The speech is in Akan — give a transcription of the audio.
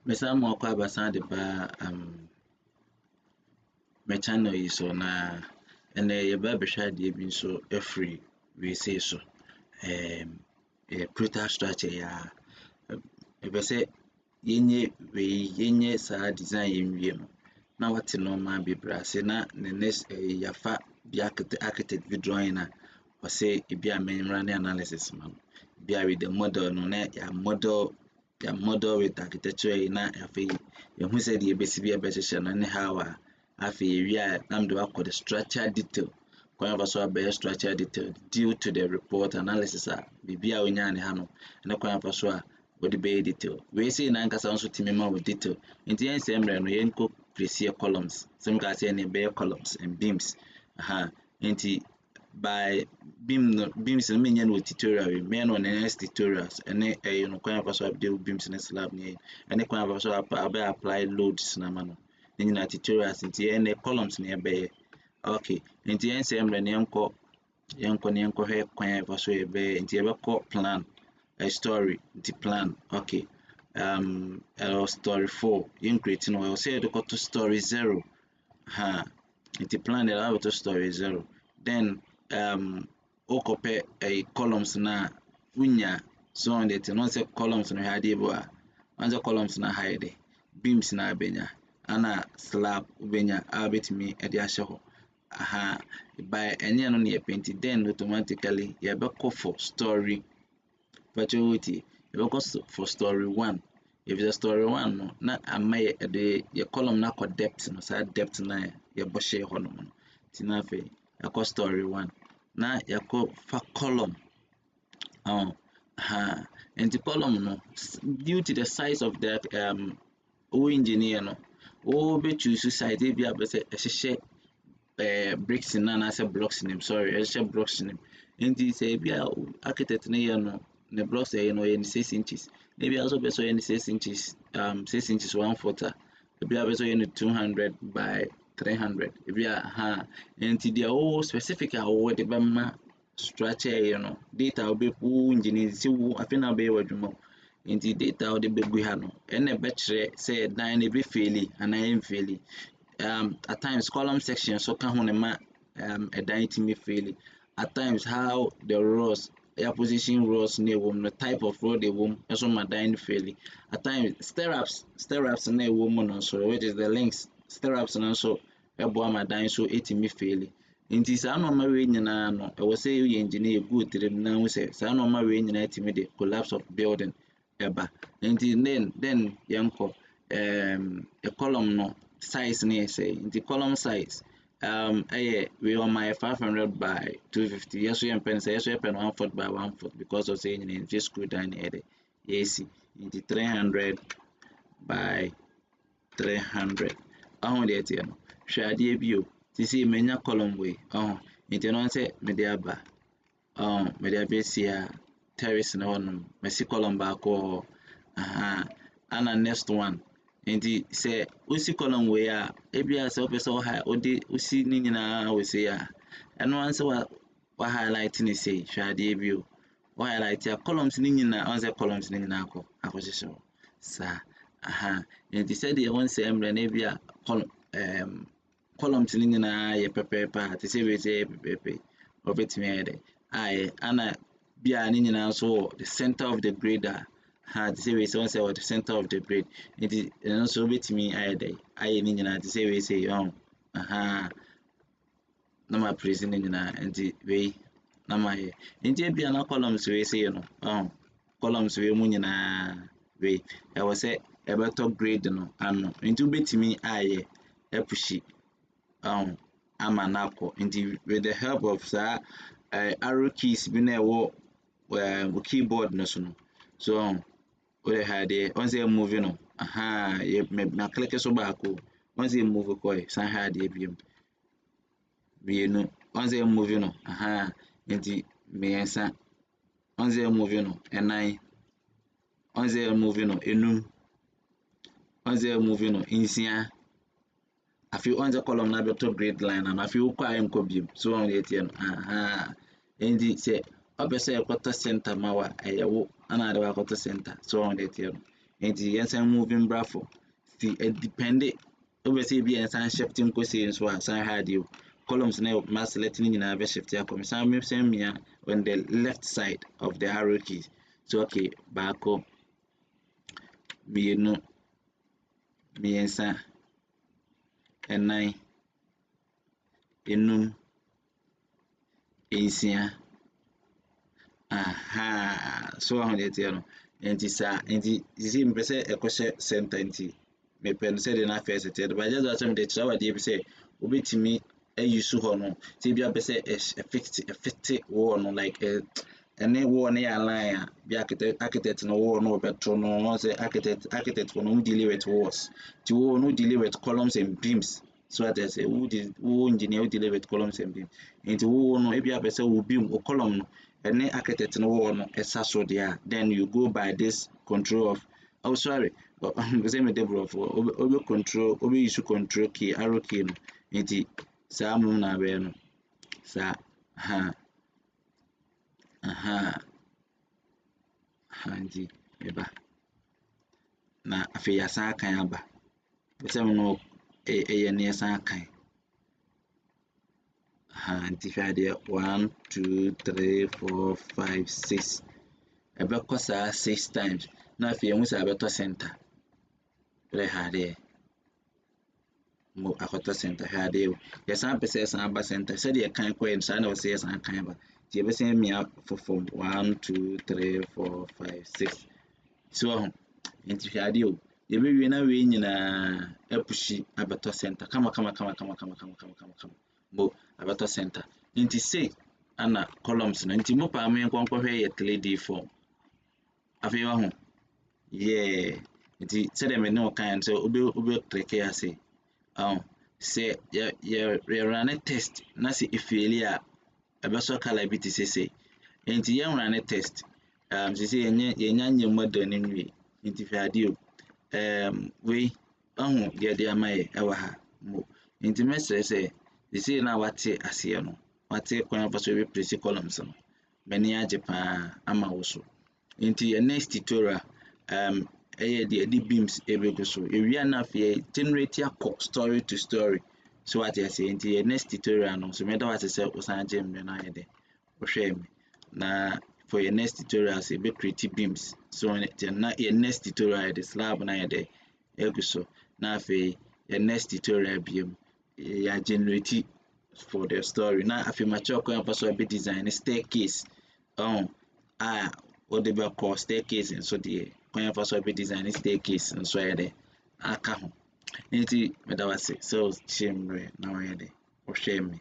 Mesa mo kwa basa de ba me channel yi so na ene ye ba behwa de bi so free we say so protaStructure ya e be say yenye sa design yenwie no na wate no ma bebra se na ne next yafa bi architect bi drawing na o say e bi amenyra ne analysis ma no bi with the model no na ya model with architecture na afi ye hu say de ebesi bi ebehye no ne how a afi ewi a nam de akọ the structure detail kwan fa so abeye structure detail due to the report analysis a bibia onya ne ha no ne kwan fa so a body be detail we say na nkasa nso timi ma with detail nti yen say mre no yen ko precie columns some ka say ne be columns and beams nti by beams no menya no tutorial we me no next tutorials ene you know kwan fa so update beams na slab ne ene kwan fa so apply loads na ma no nyina tutorials nti ene columns ne be okay nti yen say mre ne yenko he kwan fa so be nti ebe ko plan a story the plan okay story 4 yen create no we say go to story 0 the plan that have to story 0 then okope a columns na unya so on it no say columns no had ebo a anza columns na hide beams na benya ana slab ubenya abetimi e de ahye ho by enye no na paint then automatically you be call for story virtuality because for story 1 if it's a story 1 no na amay the your column na ko depth no sa depth na your boshe ho no tina fe your story 1 na your fa column and the column no due to the size of that engineer no be choose side e bi abese ehye bricks na say blocks nim sorry ehye blocks nim nti say bi architect na ye no the blocks no 6 inches maybe also be so 6 inches 6 inches 1/4 maybe also 200 by 300 maybe nti they all specific what the bema structure data will be engineer see afina be wadwuma nti data will be gu ha no ene be kire say dan na be faili and I am faili at times column section so can ho ne ma a dan timi faili at times how the rows position rows near wom the type of row they wom so my dying fairly at times stirrups near woman so which is the links stirrups and also ebo my dying so me fairly nti sa no ma we nyina no e wo say you engineer good trim na wo say sa no ma we nyina timi the collapse of building eba nti then yanko a column no size near say the column size we on my 500 by 250 yes we pen say yes we pen 1 foot by 1 foot because of saying in just screw down here yes into 300 by 300 dey tie no hwade bio ti see menya column way into no say me dey aba me dey abesia terrace na one me see column back ko ana next one nti say usi column way a ebia say opese o ha odi usi ni nyina we say a eno an say wa highlight ni say hwade bio wa highlight ya columns ni nyina on say columns ni nyina akosese sa nti say the one say emre na bia columns ni nyina ye pepepa ti say we say pepepe obetimi ede ana bia ni nyina so the center of the grader to say we say the center of the grade it so betimi ede ni nyina to say we say na ma prison ni nyina nti we na ma ye nti bia na columns we say no columns we mu nyina we e wo say e better grade no ano nti betimi aye epushi ama na akọ nti with the help of arrow keys bi na wo keyboard no so we had once they moving no na click so back once they move ko san had biem we no once they moving no nti me ensa once they moving no enan once they moving no enum once they moving no insia afi on the column na better grade line and afi ukwa enko biem so on yet no nti say obese quarter center mawa eyewo ana de quarter center so on yet no nti yɛnsan moving brafo ti depende obese bi yɛnsan shifting ko say nso a san ha de columns na ma select ni nyinaa be shift akɔ san me san mia on the left side of the arrow keys. So okay, baako, mmienu, mmiɛnsa, ɛnan, enum, nsia. Aha, so how they tell no. Nti sa nti sisi mpɛ sɛ ɛkɔhyɛ center nti mepɛ no sɛ de na first tell but just asɛm de kyerɛ wadeɛ bi sɛ wobɛtumi ayi so hɔ no sɛ bi apɛ sɛ ɛfite wall no like ɛne wall no yɛ align a bi architect no wall no wɔbɛto no wɔn sɛ architect no deal with walls nti wall no deal with columns and beams. So that I say who engineer who deal with columns and beams nti wall no ebi apɛ sɛ wo beam wo column no ɛne architect no wall no ɛsa so there then you go by this control of oh sorry say me de bro for obe control obe use control key arrow key no nti saa mo na be no saa ha aha nti eba na afei asan kan aba pese mo no ɛyɛ ne asan kan nti hwɛ deɛ 1 2 3 4 5 6 ɛbɛkɔ saa 6 times na afei ɛhu sɛ abɛtɔ center rɛ ha deɛ mo akɔtɔ center ha deɛ yɛsan pɛ sɛ yɛsan ba center sɛdeɛ kan kɔɛ no saa na wɔsɛ yɛsan kan ba nti yɛbɛsan mia fofom 1 2 3 4 5 6 so ho nti hwɛ adeɛ yɛbɛwie na wei nyinaa apushi abɛtɔ center kama mo abɛtɔ center nti say ana columns no nti mo pa me nkɔnkɔhwɛ yɛ 3D form afei wa ho yeah nti sɛdeɛ me ne wo kan so obe click ase sɛ yɛ run test na sɛ efieli a ɛbɛsɔ color bi te sese nti yɛ run test sɛ yɛnya nyɛ model no nwie nti hwɛ adeɛ wei deɛ de ama yɛ ɛwɔ ha mo nti mɛsrɛ sɛ sɛ na wate aseɛ no wate kwan fa so be place columns no m'ani agye paa ama wo so nti yɛ next tutorial ɛyɛ de beams ebegu so ewia na afei generate akɔ story to story so what I say nti yɛ next tutorial no so meda wate sɛ wosan gye me na ayɛ de wohwɛ me na for your next tutorial say be create beams so na your next tutorial the slab na ayɛ de egu so na afei your next tutorial biem ya generate for the story na afei ma kyerɛ kwan fa so be design staircase what the back call staircase nso deɛ kwan fa so be design staircase nso ayɛ de aka ho nti meda wase so kyerɛ mmerɛ na ayɛ de wohwɛ me